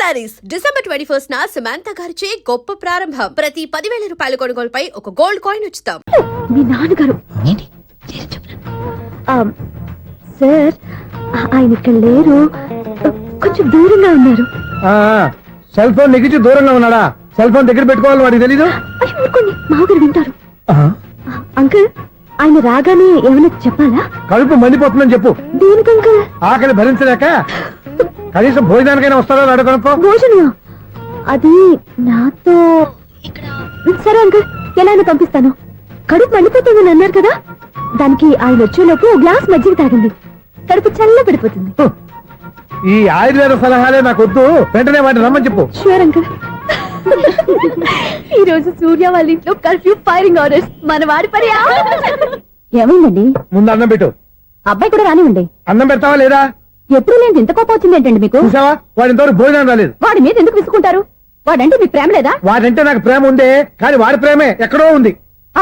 Saris December 21 నా సమంత గారిచే గొప్ప ప్రారంభం. ప్రతి 10,000 రూపాయల కొనుగోలుపై ఒక గోల్డ్ కాయిన్ ఉచితం. మీ నాన్నగారు సార్ ఆయన ఇక్కడ లేరు, కొంచెం దూరంగా ఉన్నారు. సెల్ ఫోన్ నెగిచి దూరంగా ఉన్నాడా? సెల్ ఫోన్ దగ్గర పెట్టుకోవాలి, వాడికి తెలీదు. మామగారు వింటారు. అంకుల్ ఆయన రాగానే ఏమైనా చెప్పాలా? కడుపు మండిపోతుందని చెప్పు. దేనికి అంకుల్? ఆకలి భరించలేక కనీసం భోజనానికైనా వస్తాడో అడగనుకో. భోజనం అది నాతో. సరే అంకుల్, ఎలా అయినా పంపిస్తాను. కడుపు మండిపోతుందని అన్నారు కదా, దానికి ఆయన వచ్చేలోపు గ్లాస్ మజ్జిగ తాగింది, కడుపు చల్ల పడిపోతుంది. ఈ ఆయుర్వేద సలహాలే నాకు వద్దు, వెంటనే వాటిని రమ్మని చెప్పు. Sure uncle. ఈ రోజు సూర్య వాళ్ళ ఇంట్లో కర్ఫ్యూ ఫైరింగ్ ఆర్డర్స్. మన వాడి పని ఏమైందండి? ముందు అన్నం పెట్టు. అబ్బాయి కూడా రానివ్వండి. అన్నం పెడతావా లేదా? ఎప్పుడు నేను ఇంత కోపం వచ్చింది ఏంటండి మీకు? చూసావా, వాడి ఇంతవరకు భోజనం రాలేదు. వాడి మీద ఎందుకు విసుకుంటారు? వాడంటే మీకు ప్రేమ లేదా? వాడంటే నాకు ప్రేమ ఉందే, కానీ వాడి ప్రేమే ఎక్కడో ఉంది.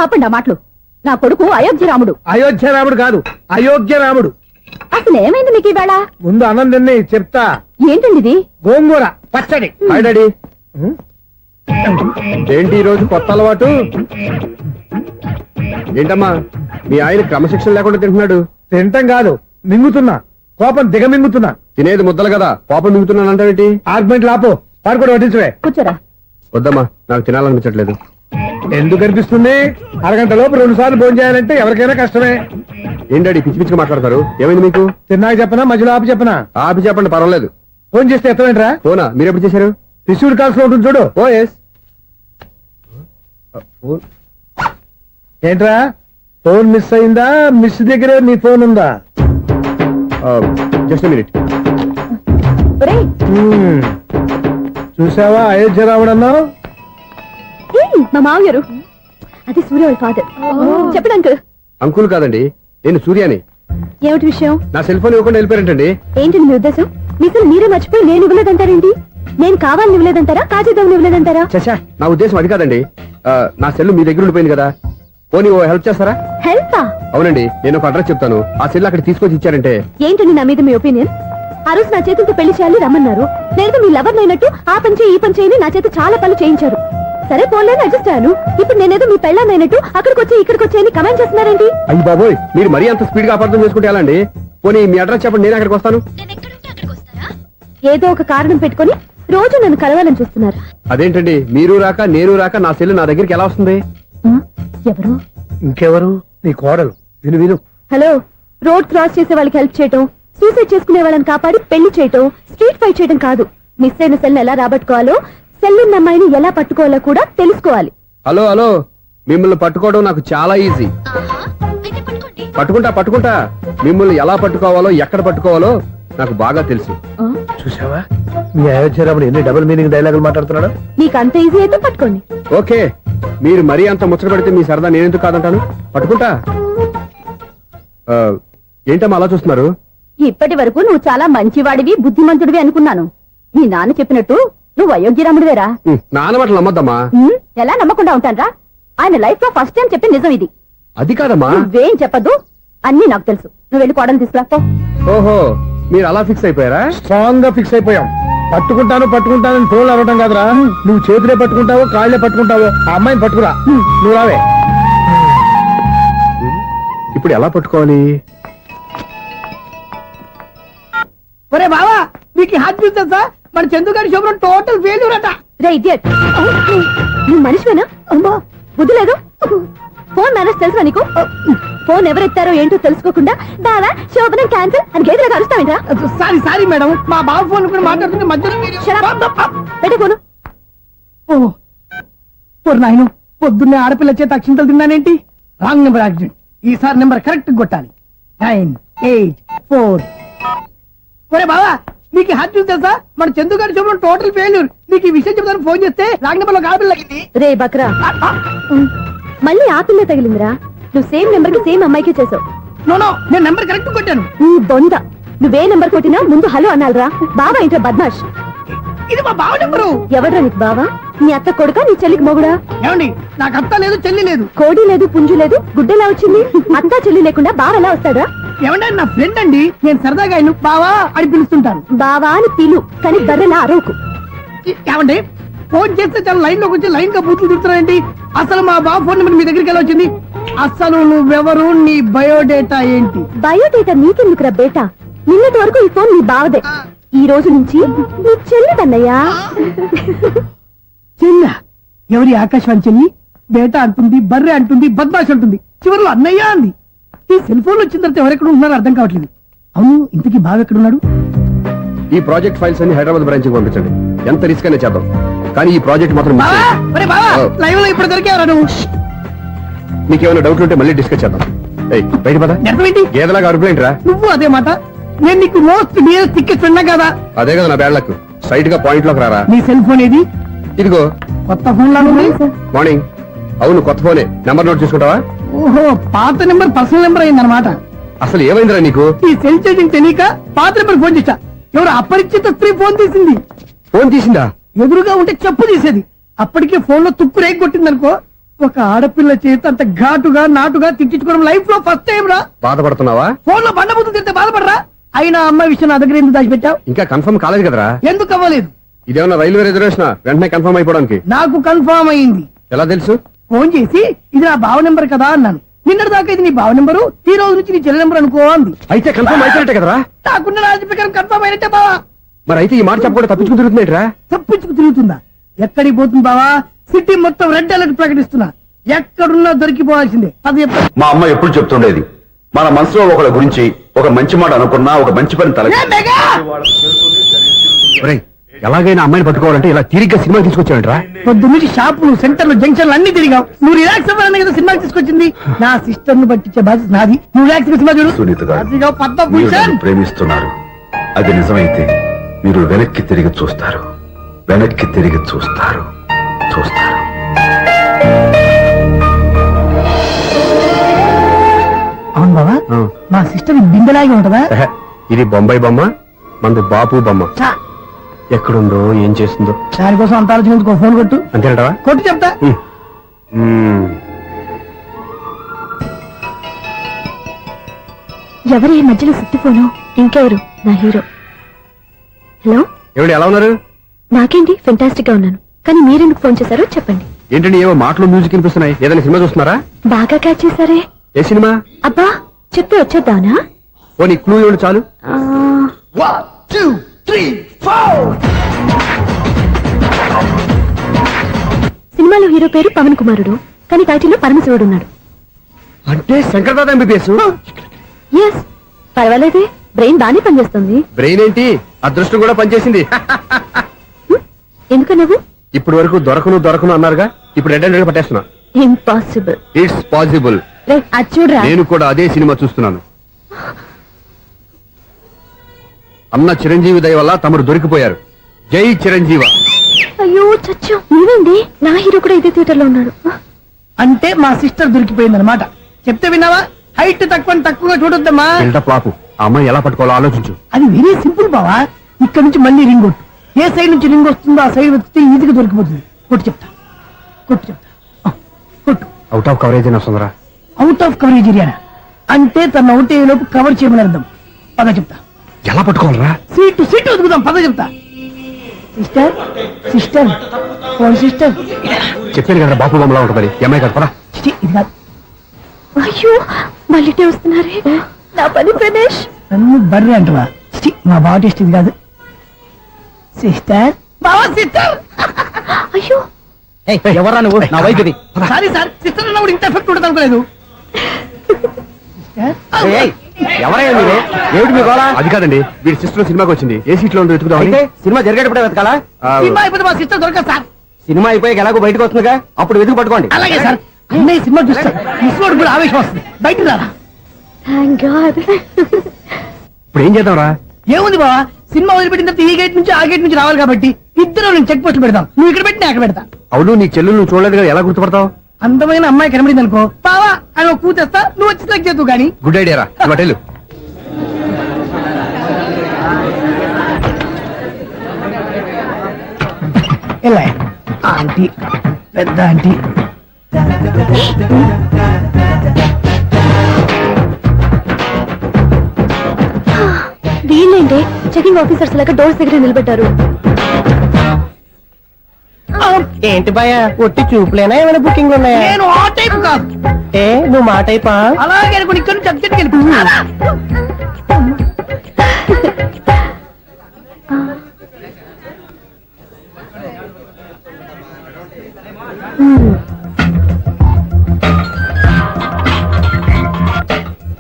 ఆపండి ఆ మాటలు. నా కొడుకు అయోధ్య రాముడు. అయోధ్య రాముడు కాదు, అయోగ్య రాముడు. అసలు ఏమైంది మీకు ఈవేళ? ముందు అన్నం తిని చెప్తా. ఏంటండి ఇది? గోంగూర పచ్చడి. Hi daddy. ఏంటి ఈ రోజు కొత్త అలవాటు? ఏంటమ్మా మీ ఆయన క్రమశిక్షణ లేకుండా తింటున్నాడు? తింటం కాదు, మింగుతున్నా. కోపం దిగమింగుతున్నా. తినేది ముద్దలు కదా, పాపం మింగుతున్నానంటావేంటి? ఆర్గ్మెంట్ లాపో, వాడు కూడా వడ్డించవే. కూర్చోరా. వద్దమ్మా, నాకు తినాలనిపించట్లేదు. ఎందుకు అనిపిస్తుంది? అరగంట లోపు 2 సార్లు భోజనం చేయాలంటే ఎవరికైనా కష్టమే. ఏం డాడీ పిచ్చి పిచ్చిగా మాట్లాడతారు? ఏమైంది మీకు? తిన్నాక చెప్పనా, మధ్యలో ఆపి చెప్పనా? ఆపి చెప్పండి, పర్వాలేదు. ఫోన్ చేస్తే ఎత్తమేంట్రా? ఫోనా? మీరు ఎప్పుడు చేశారు? రిసీవ్డ్ కాల్స్ లో ఉంటుంది చూడు. ఓ ఎస్. ఏంట్రా, ఫోన్ మిస్ అయిందా? మిస్ దగ్గరే నీ ఫోన్ ఉందా? Just minute. చూసావా, అయోధ్య రాముడు అన్నావు. మా మామగారు, అది సూర్య వాళ్ళ ఫాదర్. చెప్పండి అంకుల్. అంకుల్ కాదండి, నేను సూర్యాని. ఏమిటి విషయం? నా సెల్ ఫోన్ ఇవ్వకుండా వెళ్ళిపోయారంటండి. ఏంటండి మీ ఉద్దేశం? మీకు మీరే మర్చిపోయి నేను ఇవ్వలేదంటారేంటి? నేను కావాలని ఇవ్వలేదంటారా, కాజేద్దామని ఇవ్వలేదంటారా? చచ్చా, నా ఉద్దేశం అది కాదండి. నా సెల్ మీ దగ్గర ఉండిపోయింది కదా, పోనీ ఓ హెల్ప్ చేస్తారా? హెల్పా? అవునండి, నేను ఒక అడ్రస్ చెప్తాను, ఆ సెల్ అక్కడ తీసుకొచ్చి ఇచ్చారంటే. ఏంటండి నా మీద మీ ఒపీనియన్? ఆ రోజు నా చేతులతో పెళ్లి చేయాలి రమ్మన్నారు. నేను మీ లవర్ అయినట్టు ఆ పని చేయి ఈ పని చేయని నా చేత చాలా పనులు చేయించారు. సరే పోలేని అడ్జస్ట్ అయ్యాను. ఇప్పుడు నేనేదో మీ పెళ్ళాన్నైనట్టు అక్కడికి వచ్చి ఇక్కడికి వచ్చి కమెంట్ చేస్తున్నారేంటి? అయ్యి బాబోయ్, మీరు మరీ అంత స్పీడ్ గా అపార్థం చేసుకుంటే ఎలా అండి? పోనీ మీ అడ్రస్ చెప్పండి, నేను అక్కడికి వస్తాను. ఏదో ఒక కారణం పెట్టుకొని రోజు నన్ను కలవాలని చూస్తున్నారు. అదేంటండి, మీరు రాక నేను రాక నా సెల్ నా దగ్గరికి ఎలా వస్తుంది? ఎవరు? ఇంకెవరు? నీ కోడలు. విను విను. హలో, రోడ్ క్రాస్ చేసే వాళ్ళకి హెల్ప్ చేయటం, సూసైడ్ చేసుకునే వాళ్ళని కాపాడి పెళ్లి చేయటం, స్ట్రీట్ ఫైట్ చేయడం కాదు. మిస్ అయిన సెల్ ఎలా రాబట్టుకోవాలో, సెల్ ఉన్న అమ్మాయిని ఎలా పట్టుకోవాలో కూడా తెలుసుకోవాలి. హలో హలో, మిమ్మల్ని పట్టుకోవడం నాకు చాలా ఈజీ. పట్టుకుంటా. మిమ్మల్ని ఎలా పట్టుకోవాలో, ఎక్కడ పట్టుకోవాలో నాకు బాగా తెలుసు. చూసావా, మీ అయోధ్య రాముడు ఎన్ని డబుల్ మీనింగ్ డైలాగులు మాట్లాడుతున్నాడు. నీకు అంత ఈజీ అయితే పట్టుకోండి. ఓకే, మీరు మరీ అంత ముచ్చట పెడితే మీ సరదా నేనెందుకు కాదంటాను. పట్టుకుంటా. ఏంటమ్మా అలా చూస్తున్నారు? ఇప్పటి వరకు నువ్వు చాలా మంచివాడివి, బుద్ధిమంతుడివి అనుకున్నాను. నీ నాన్న చెప్పినట్టు నువ్వు అయోగ్యరాముడివేరా? నాన్న మాటలు నమ్మద్దమ్మా. ఎలా నమ్మకుండా ఉంటానరా? ఆయన లైఫ్ లో ఫస్ట్ టైం చెప్పిన నిజం ఇది. అది కాదమ్మా. నువ్వేం చెప్పదు, అన్ని నాకు తెలుసు. నువ్వు వెళ్ళి కోడలు తీసుకురాపో. ఓహో, మీరు అలా ఫిక్స్ అయిపోయారా? స్ట్రాంగ్ గా ఫిక్స్ అయిపోయాం. పట్టుకుంటానని ఫోన్లు అవ్వటం కాదురా. నువ్వు చేతులే పట్టుకుంటావో కాళ్ళే పట్టుకుంటావో ఆ అమ్మాయిని పట్టుకురా. నువ్వు రావే. ఇప్పుడు ఎలా పట్టుకోవాలి? ఒరే బావా, మీకు హాట్ న్యూస్ తెలుసా? మన చందుగారి శుభ్రం టోటల్ ఫెయిల్యూర్ అట. రే ఇడియట్, నువ్వు మనిషివేనా? అమ్మా బుద్ధి లేదు. ఫోన్ మేనేజ్ తెలుసా నీకు? ఫోన్ ఎవరెత్తారో ఏంటో తెలుసుకోకుండా బావా శోభనం క్యాన్సిల్ అని గేదెలకు అరుస్తావేంట్రా? సారీ మేడం, మా బావ ఫోన్ కూడా మాట్లాడుతుంటే మధ్యలో పెట్టుకోను. నాయను, పొద్దున్నే ఆడపిల్ల చేత అక్షింతలు తిన్నానేంటి? Wrong number accident. ఈసారి నెంబర్ కరెక్ట్ కొట్టాలి. 984. ఒరే బావా, నీకు హాట్ న్యూస్ తెలుసా? మన చందుగారి శుభ్రం టోటల్ ఫెయిల్యూర్. నీకు ఈ విషయం చెప్తాను ఫోన్ చేస్తే రాంగ్ నెంబర్ లో ఆడపిల్ల తగ్గింది. రే బక్రా, మళ్ళీ ఆ పిల్ల తగిలిందిరా. నువ్వు సేమ్ నెంబర్ కి సేమ్ అమ్మాయికే చేసావు. నో, నేను నెంబర్ కరెక్ట్ కొట్టాను. నీ బొంద, నువ్వే నెంబర్ కొట్టినా ముందు హలో అనాలరా. బావా ఇంట్లో బద్మాష్. ఇది మా బావ నెంబరు. ఎవడ్రా నీకు బావా? నీ అత్త కొడుకా, నీ చెల్లికి మొగుడా? ఏమండి, నాకు అత్త లేదు, చెల్లి లేదు. కోడి లేదు, పుంజు లేదు, గుడ్డెలా వచ్చింది? అత్త చెల్లి లేకుండా బావ ఎలా వస్తాడా? ఏమంటే నా ఫ్రెండ్ అండి, నేను సరదాగా ఆయన బావా అని పిలుస్తుంటాను. బావా అని పిలు, కానీ బర్రెలా అరవకు. ఏమండి ఫోన్ చేస్తే చాలా లైన్ లోకి వచ్చి లైన్ గా బూతులు తిడుతున్నాయండి. అసలు మా బాబు ఫోన్ నెంబర్ మీ దగ్గరికి ఎలా వచ్చింది? అసలు నువ్వెవరు, నీ బయోడేటా ఏంటి? బయోడేటా నీకెందుకురా బేటా? నిన్నటి వరకు ఈ ఫోన్ నీ బావదే. ఈ రోజు నుంచి నీ చెల్లిదన్నయ్యా. చెల్ల ఎవరి? ఆకాశవాణి చెల్లి. బేటా అంటుంది, బర్రె అంటుంది, బద్మాష్ అంటుంది, చివరిలో అన్నయ్య అంది. ఈ సెల్ ఫోన్ వచ్చిన తర్వాత ఎవరెక్కడ ఉంటున్నారో అర్థం కావట్లేదు. అవును, ఇంతకీ బావ ఎక్కడున్నాడు? ఈ ప్రాజెక్ట్ ఫైల్స్ అన్ని హైదరాబాద్ బ్రాంచ్ కి పంపించండి. ఎంత రిస్క్ అయినా చేద్దాం, కానీ ఈ ప్రాజెక్ట్ మాత్రం miss బావా, చేయొద్దు. ఒరే బావా, లైవ్ లో ఇప్పుడు దొరికేవరా నువ్వు? నీకేమైనా డౌట్లు ఉంటే మళ్ళీ డిస్కస్ చేద్దాం. ఏయ్, బయట పద. నెరవేంటి? గేదలాగా అరుపులేంట్రా? నువ్వు అదే మాట. నేను నీకు మోస్ట్ డియర్ టికెట్స్ ఉన్నా కదా. అదే కదా నా బ్యాడ్ లక్. స్ట్రైట్ గా పాయింట్ లోకి రారా. నీ సెల్ ఫోన్ ఏది? ఇదిగో. కొత్త ఫోన్ లాగా ఉంది. మార్నింగ్. అవును, కొత్త ఫోనే. నెంబర్ నోట్ చేసుకుంటావా? ఓహో, పాత నెంబర్ పర్సనల్ నెంబర్ అయిందన్నమాట. అసలు ఏమైందిరా నీకు? ఈ సెల్ చేసింగ్ తెలియక పాత నెంబర్ ఫోన్ చేశా. ఎవరు అపరిచిత స్త్రీ ఫోన్ తీసింది. ఫోన్ తీసిందా? ఎదురుగా ఉంటే చెప్పు తీసేది. అప్పటికే ఫోన్ లో తుక్కు రేగి కొట్టిందనుకో. ఒక ఆడపిల్ల చేత అంత ఘాటుగా నాటుగా తిట్టించుకోవడం లైఫ్ లో ఫస్ట్ టైం రా. బాధపడుతున్నావా? ఫోన్ లో బండబుద్ధి తింటే బాధపడరా? అయినా అమ్మాయి విషయం నా దగ్గర ఎందుకు దాచిపెట్టావు? ఇంకా కన్ఫర్మ్ కాలేదు కదరా. ఎందుకు అవ్వలేదు? ఇదేమన్నా రైల్వే రిజర్వేషన్? వెంటనే కన్ఫర్మ్ అయిపోవడానికి. నాకు కన్ఫర్మ్ అయింది. ఎలా తెలుసు? ఫోన్ చేసి ఇది నా బావ నెంబర్ కదా అన్నాను. నిన్నటి దాకా ఇది నీ బావ నెంబరు, ఈ రోజు నుంచి నీ చెల్లి నెంబర్ అనుకో అంది. అయితే కన్ఫర్మ్ అయిపోయినట్టే కదరా. నాకున్న రాజు ప్రకారం కన్ఫర్మ్ అయినట్టే బావా. మరి అయితే ఈ మాట చెప్పకుండా తప్పించుకుని తిరుగుతున్నాయిట్రా. తప్పించుకు తిరుగుతుందా? ఎక్కడికి పోతుంది బావా? సిటీ మొత్తం రెడ్ అలర్ట్ ప్రకటిస్తున్నా. ఎక్కడున్నా దొరికిపోవాల్సిందే. అది చెప్ప- మా అమ్మ ఎప్పుడు చెప్తుండేది, మన మనసులో ఒకళ్ళ గురించి ఒక మంచి మాట అనుకున్నా ఒక మంచి పని తల ఏ మెగా! ఒరేయ్, ఎలాగైనా అమ్మాయిని పట్టుకోవాలంటే ఇలా తిరిగ్గా సినిమా తీసుకొచ్చాడంట్రా. పొద్దు నుంచి షాపులు, సెంటర్లు, జంక్షన్లు అన్ని తిరిగావు. నువ్వు రిలాక్స్ అవ్వాలని కదా సినిమాకి తీసుకొచ్చింది. నా సిస్టర్ ను పట్టించే బాధ్యత నాది. నువ్వు రిలాక్స్ సినిమా చూడు. సునీత గారు, అదిగో పద్మ మీరు భూషణ్. నన్ను ప్రేమిస్తున్నారు. అది నిజమైతే మీరు వెనక్కి తిరిగి చూస్తారు, వెనక్కి తిరిగి చూస్తారు, చూస్తారు. అవును బావా, ఆ. మా సిస్టర్ బిందెలాగే ఉంటదా? ఎహె, ఇది బొంబాయి బొమ్మ, మంది బాపు బొమ్మ. చా, ఎక్కడుందో ఏం చేస్తుందో. దానికోసం అంత ఆలోచించుకో. ఫోన్ కొట్టు. అంతేనటవా? కొట్టు చెప్తా. ఎవరు ఈ మధ్యలో సుత్తి ఫోను? ఇంకెవరు? నా హీరో. హలో, ఏమిటి ఎలా ఉన్నారు? నాకేంటి ఫెంటాస్టిక్ గా ఉన్నాను. కానీ మీరెందుకు ఫోన్ చేశారో చెప్పండి. ఏంటండి ఏవో మాటలు మ్యూజిక్ వినిపిస్తున్నాయి. ఏదైనా సినిమా చూస్తున్నారా? బాగా క్యాచ్ చేశారే. ఏ సినిమా? అబ్బా, చెప్తే వచ్చేద్దానా? ఓ నీ క్లూ ఇవ్వండి చాలు. ఆ, 1 2 3 4. సినిమాలో హీరో పేరు పవన్ కుమారుడు, కానీ టైటిల్లో పరమశివుడు ఉన్నాడు. అంటే శంకర్దాద ఎంబీబీఎస్. ఎస్, పర్వాలేదే, బ్రెయిన్ బానే పనిచేస్తుంది. బ్రెయిన్ ఏంటి, అదృష్టం కూడా పనిచేసింది. ఎందుకు నువ్వు? ఇప్పటి వరకు దొరకను అన్నారుగా, ఇప్పుడు రెడ్ హ్యాండెడ్ గా పట్టేస్తున్నా. ఇంపాసిబుల్. It's possible. అది చూడరా. నేను కూడా అదే సినిమా చూస్తున్నాను. అన్న చిరంజీవి దయ వల్ల తమరు దొరికిపోయారు. జై చిరంజీవ. అయ్యో చచ్చా, నీవేంది? నా హీరో కూడా ఇదే థియేటర్ లో ఉన్నాడు. అంటే మా సిస్టర్ దొరికిపోయింది అనమాట. చెప్తే విన్నావా? హైట్ తక్కువగా చూడొద్దమ్మా. బిల్డప్ లాపు. ఆ అమ్మాయి ఎలా పట్టుకోవాలో ఆలోచించు. అది వెరీ సింపుల్ బావా. ఇక్కడ నుంచి మళ్ళీ రింగ్ కొట్టు. ఏ సైడ్ నుంచి రింగ్ వస్తుందో ఆ సైడ్ వస్తే ఈజీగా దొరికిపోతుంది. కొట్టు చెప్తా, కొట్టు చెప్తా. ఆ, కొట్టు. అవుట్ ఆఫ్ కవరేజ్ అయినా వస్తుందరా. అవుట్ ఆఫ్ కవరేజ్ ఏరియా అంటే తన అవుట్ అయ్యే లోపు కవర్ చేయమని అర్థం. పద చెప్తా. ఎలా పట్టుకోవాలరా? సీటు వదుకుదాం. పద చెప్తా. Sister sister phone sister. చెప్పాను కదా బాపు బొమ్మలా ఉంటుంది. ఎంఐ కదా పదా. చిచి, ఇది కాదు. అయ్యో, మళ్ళీ వస్తున్నారే. నా పని ప్రదేశ్. నన్ను బర్రె అంటవా? చిచి, మా బావ టేస్ట్ ఇది కాదు. సిస్టర్, బావా సిస్టర్. అయ్యో, ఎవరా నువ్వు? నా వైఫ్ ఇది. సారీ సార్, సిస్టర్ అన్నప్పుడు ఇంత ఎఫెక్ట్ ఉండదు అనుకోలేదు. ఎవరైనా మీరు? ఏమిటి మీ గోళ? అది కాదండి, వీడి సిస్టర్ సినిమాకి వచ్చింది. ఏ సీట్ లో ఉందో వెతుకుదామని. సినిమా జరిగేటప్పుడే వెతకాలా? సినిమా అయిపోతే మా సిస్టర్ దొరకదు సార్. సినిమా అయిపోయాక ఎలాగో బయటకు వస్తుందిగా, అప్పుడు వెతుకు పట్టుకోండి. అలాగే సార్. అన్నయ్య సినిమా చూస్తారు. ముసలోడు కూడా ఆవేశం వస్తుంది. బయట రారా. Thank God. ఇప్పుడు ఏం చేద్దాంరా? ఏముంది బావా, సినిమా వదిలిపెట్టిన తర్వాత ఈ గేట్ నుంచి ఆ గేట్ నుంచి రావాలి కాబట్టి ఇద్దరు నేను చెక్ పోస్ట్ పెడతాం. నువ్వు ఇక్కడ పెట్టి నేను అక్కడ పెడతా. అవును, నీ చెల్లు నువ్వు చూడలేదు కదా, ఎలా గుర్తుపడతావు? అందమైన అమ్మాయి కనబడింది అనుకో, బావా అని ఒక కూతేస్తా. నువ్వు వచ్చి సెలెక్ట్ చేద్దు కానీ. గుడ్ ఐడియా రా. హోటల్ ఎలా ఆంటీ, పెద్ద ఆంటీ. వీళ్ళేంటి చెకింగ్ ఆఫీసర్స్ లాగా డోర్స్ దగ్గర నిలబెట్టారు. ఏంటి భయ ఒట్టి చూపులేనా ఏమైనా బుకింగ్ ఉన్నాయా? నేను ఆ టైప్ కాదు. ఏ నువ్వు మాట అయిపా? అలాగే అనుకుని ఇక్కడ నుంచి అర్జెంట్కి వెళ్ళిపోతున్నా.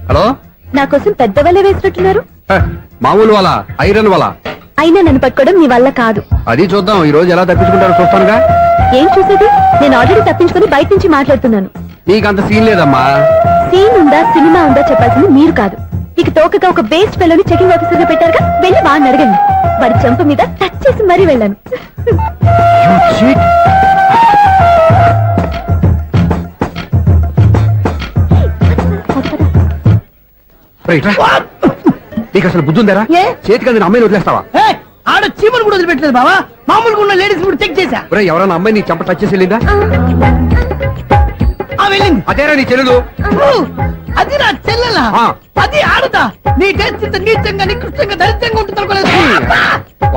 హలో నా కోసం పెద్ద వలే వేసినట్టున్నారు. మామూలు వాళ్ళ ఐరన్ వాళ్ళ అయినా నన్ను పట్టుకోవడం మీ వల్ల కాదు. అది చూద్దాం ఈ రోజు ఎలా తప్పించుకుంటారో చూస్తానుగా. ఏం చూసేది? నేను ఆల్రెడీ తప్పించుకొని బయట నుంచి మాట్లాడుతున్నాను. నీకంత సీన్ లేదమ్మా. సీన్ ఉందా సినిమా ఉందా చెప్పాల్సింది మీరు కాదు. ఇక తోకగా ఒక బేస్ట్ ఫెలోని చెకింగ్ ఆఫీసర్ గా పెట్టారుగా, వెళ్ళి వాడిని అడగండి. వాడి చెంప మీద టచ్ చేసి మరీ వెళ్ళాను. నీకు అసలు బుద్ధి ఉందారా? ఏ? చేతికి అందిన అమ్మాయిని వదిలేస్తావా? ఏయ్, ఆడ చీమలు కూడా వదిలిపెట్టలేదు బావా. మామూలుగా ఉన్న లేడీస్ కూడా చెక్ చేశా. ఒరే ఎవరైనా అమ్మాయి నీ చెంప టచ్ చేసి వెళ్ళిందా? వెళ్ళింది. అదేరా నీ చెల్లెలు. అది నా చెల్లెలా? ఆ. అది ఆడదా? నీ టేస్ట్ ఇంత నీచంగా నికృష్టంగా దరిద్రంగా ఉంటుంది అనుకోలేదు.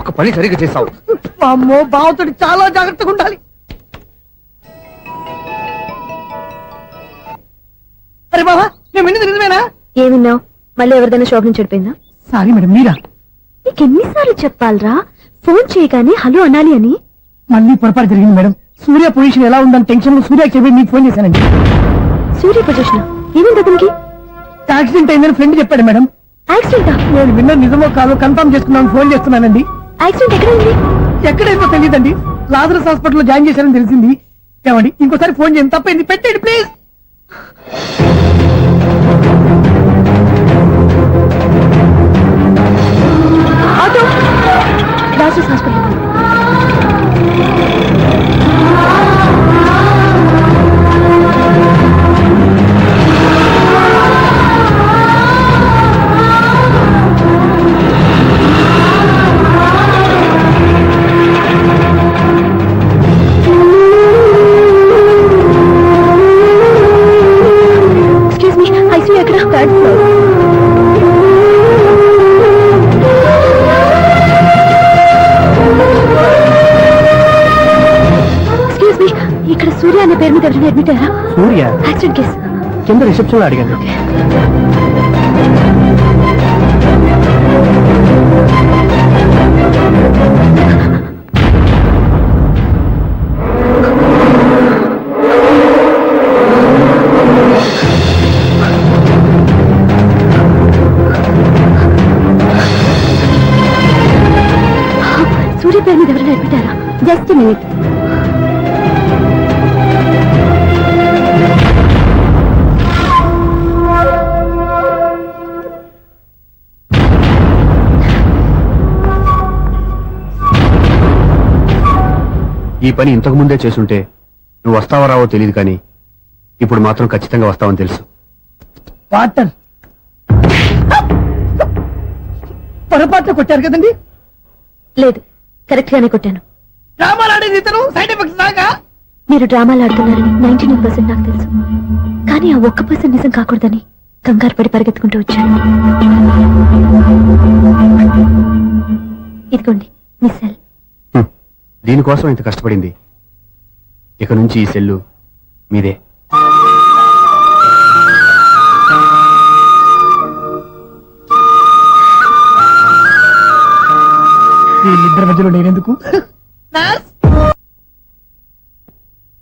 ఒక పని సరిగ్గా చేస్తావు. అమ్మో బావతోటి చాలా జాగ్రత్తగా ఉండాలి. అరే బావా, నేను విన్నది నిజమేనా? ఏమిన్నావు? మళ్ళీ ఎవరిదైనా షాప్ నుంచి చెడిపోయిందా? సారీ మేడం, మీరా? నీకు ఎన్నిసార్లు చెప్పాలరా ఫోన్ చేయగానే హలో అనాలి అని? మళ్ళీ పొరపాటు జరిగింది మేడం. సూర్య పొజిషన్ ఎలా ఉందని టెన్షన్ లో సూర్యకి చెప్పి మీకు ఫోన్ చేశానండి. సూర్య పొజిషన్ ఏమైంది అతనికి? యాక్సిడెంట్ అయిందని ఫ్రెండ్ చెప్పాడు మేడం. యాక్సిడెంటా? నేను విన్న నిజమో కాదో కన్ఫర్మ్ చేసుకున్నాను, ఫోన్ చేస్తున్నానండి. యాక్సిడెంట్ ఎక్కడైంది? ఎక్కడైందో తెలియదండి. లాజరస్ హాస్పిటల్లో జాయిన్ చేశారని తెలిసింది. ఏమండి ఇంకోసారి ఫోన్ చేయండి, తప్పైంది, పెట్టండి please. Auto Lazarus hospital. Excuse me, ICU ఎక్కడ? Third floor. ఎక్స్క్యూజ్ మీ, ఇక్కడ సూర్య అనే పేరు మీద ఎవరైనా అడ్మిట్ అయ్యారా? Surya accident case. కింద రిసెప్షన్ లో అడిగాను. సూర్య పేరు మీద ఎవరైనా అడ్మిట్ అయ్యారా? Just minute. ఈ పని ఇంతకు ముందే చేసుంటే నువ్వు వస్తావో రావో తెలియదు, కానీ ఇప్పుడు మాత్రం ఖచ్చితంగా వస్తావని తెలుసు. వాటర్ పొరపాట్లు కొట్టారు కదండి. లేదు, కరెక్ట్ గానే కొట్టాను. డ్రామాలు ఆడేది ఇతను, సైడ్ ఎఫెక్ట్స్ దాకా. మీరు డ్రామాలు ఆడుతున్నారని 99% నాకు తెలుసు. కానీ ఆ 1% నిజం కాకూడదని కంగారు పడి పరిగెత్తుకుంటూ వచ్చాను. ఇదిగోండి మీ సెల్. దీనికోసం ఇంత కష్టపడింది. ఇక నుంచి ఈ సెల్లు మీదే. వీళ్ళిద్దరి మధ్యలో నేనెందుకు? నర్స్